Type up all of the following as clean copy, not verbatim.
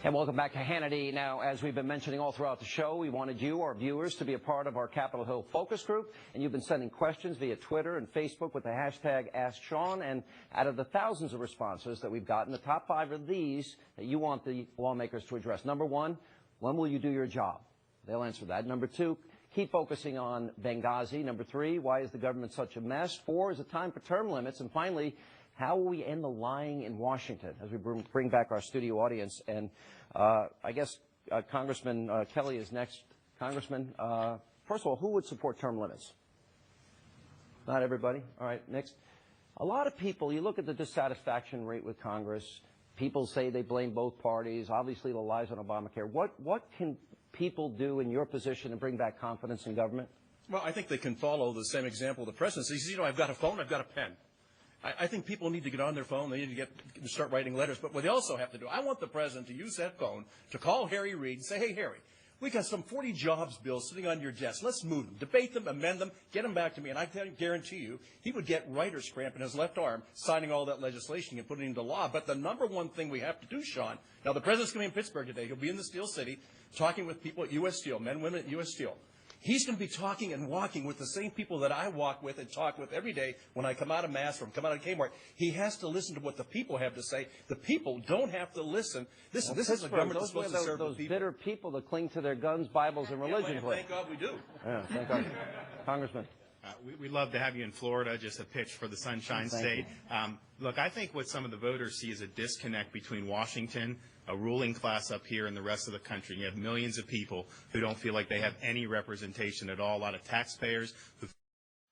And welcome back to Hannity. Now, as we've been mentioning all throughout the show, we wanted you, our viewers, to be a part of our Capitol Hill focus group. And you've been sending questions via Twitter and Facebook with the hashtag AskSean. And out of the thousands of responses that we've gotten, the top 5 are these that you want the lawmakers to address. Number 1, when will you do your job? They'll answer that. Number 2, keep focusing on Benghazi. Number 3, why is the government such a mess? 4, is it time for term limits? And finally, how will we end the lying in Washington as we bring back our studio audience? And I guess Congressman Kelly is next. Congressman, first of all, who would support term limits? Not everybody. All right, next. A lot of people, you look at the dissatisfaction rate with Congress, people say they blame both parties, obviously the lies on Obamacare. What can people do in your position to bring back confidence in government? Well, I think they can follow the same example of the president. He says, you know, I've got a phone, I've got a pen. I think people need to get on their phone. They need to start writing letters. But what they also have to do, I want the president to use that phone to call Harry Reid and say, hey, Harry, we got some 40 jobs bills sitting on your desk. Let's move them, debate them, amend them, get them back to me. And I can guarantee you he would get writer's cramp in his left arm signing all that legislation and putting it into law. But the number one thing we have to do, Sean, now the president's going to be in Pittsburgh today. He'll be in the Steel City talking with people at U.S. Steel, men and women at U.S. Steel. He's going to be talking and walking with the same people that I walk with and talk with every day when I come out of Mass or come out of Kmart. He has to listen to what the people have to say. The people don't have to listen. Listen, this is a government that's supposed to serve the people. Those bitter people that cling to their guns, Bibles, and religion. Yeah, thank God we do. Yeah, thank God. Congressman. We'd love to have you in Florida, just a pitch for the Sunshine State. Look, I think what some of the voters see is a disconnect between Washington, a ruling class up here, and the rest of the country. You have millions of people who don't feel like they have any representation at all, a lot of taxpayers who feel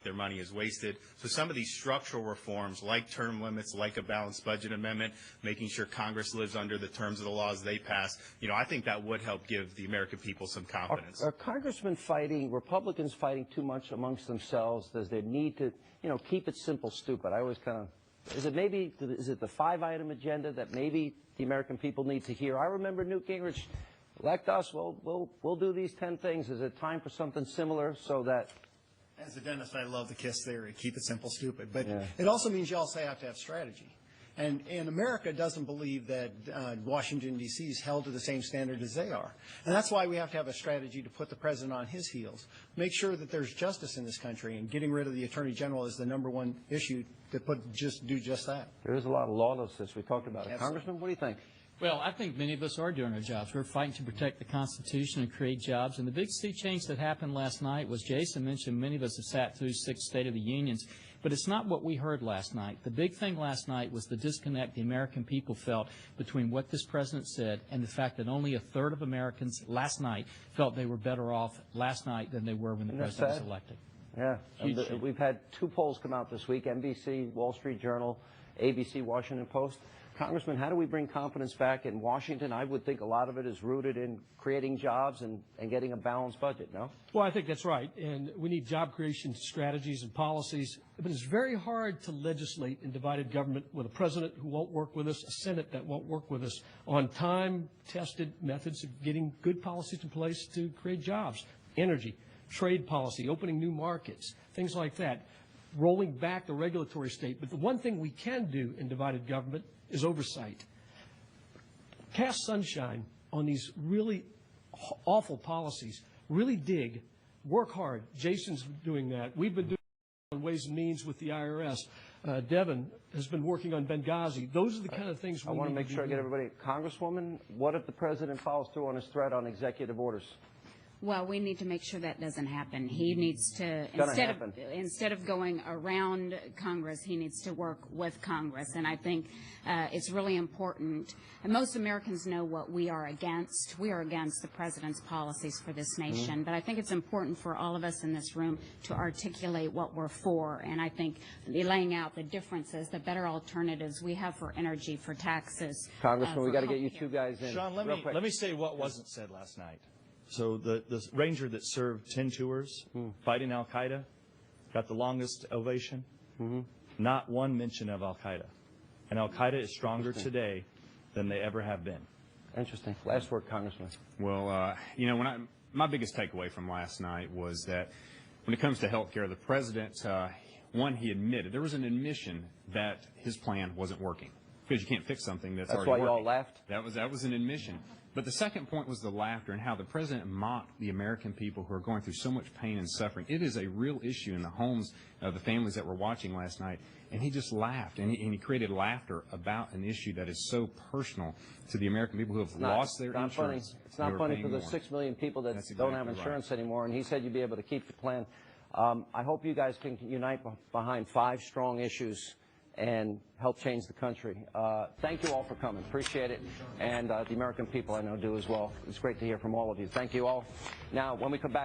their money is wasted. So some of these structural reforms, like term limits, like a balanced budget amendment, making sure Congress lives under the terms of the laws they pass, you know, I think that would help give the American people some confidence. Are congressmen fighting, Republicans fighting too much amongst themselves? Does there need to, you know, keep it simple, stupid? I always kind of, is it the 5-item agenda that maybe the American people need to hear? I remember Newt Gingrich, elect us, we'll do these 10 things. Is it time for something similar so that... As a dentist, I love the KISS theory, keep it simple, stupid. But it also means you also have to have strategy. And America doesn't believe that Washington, D.C. is held to the same standard as they are. And that's why we have to have a strategy to put the president on his heels, make sure that there's justice in this country, and getting rid of the Attorney General is the #1 issue to do just that. There is a lot of lawlessness. We talked about it. Congressman, what do you think? Well, I think many of us are doing our jobs. We're fighting to protect the Constitution and create jobs. And the big sea change that happened last night was, Jason mentioned, many of us have sat through 6 State of the Unions. But it's not what we heard last night. The big thing last night was the disconnect the American people felt between what this president said and the fact that only 1/3 of Americans last night felt they were better off last night than they were when the president was elected. Yeah. We've had 2 polls come out this week, NBC, Wall Street Journal, ABC, Washington Post. Congressman, how do we bring confidence back in Washington? I would think a lot of it is rooted in creating jobs and getting a balanced budget, no? Well, I think that's right. And we need job creation strategies and policies. But it's very hard to legislate in divided government with a president who won't work with us, a Senate that won't work with us on time-tested methods of getting good policies in place to create jobs, energy, trade policy, opening new markets, things like that, rolling back the regulatory state. But the one thing we can do in divided government is oversight. Cast sunshine on these really awful policies. Really dig. Work hard. Jason's doing that. We've been doing on Ways and Means with the IRS. Devin has been working on Benghazi. Those are the kind of things we need to do. I want to make sure I get everybody. Congresswoman, what if the president follows through on his threat on executive orders? Well, we need to make sure that doesn't happen. He needs to, instead of going around Congress, he needs to work with Congress. And I think it's really important. And most Americans know what we are against. We are against the president's policies for this nation. But I think it's important for all of us in this room to articulate what we're for. And I think laying out the differences, the better alternatives we have for energy, for taxes. Congressman, we got to get you 2 guys in. Sean, let me say what wasn't said last night. So the ranger that served 10 tours fighting al-Qaeda got the longest ovation. Not one mention of al-Qaeda. And al-Qaeda is stronger today than they ever have been. Interesting. Last word, Congressman. Well, you know, my biggest takeaway from last night was that when it comes to health care, the president, one, he admitted, there was an admission that his plan wasn't working. because you can't fix something that's That's already why you all working. laughed? That was an admission. But the second point was the laughter and how the president mocked the American people who are going through so much pain and suffering. It is a real issue in the homes of the families that were watching last night. And he just laughed, and he created laughter about an issue that is so personal to the American people who have lost their insurance. It's not funny for the 6 million people that don't have insurance anymore. And he said you'd be able to keep the plan. I hope you guys can unite behind 5 strong issues and help change the country. Thank you all for coming. Appreciate it. And the American people I know do as well. It's great to hear from all of you. Thank you all. Now, when we come back.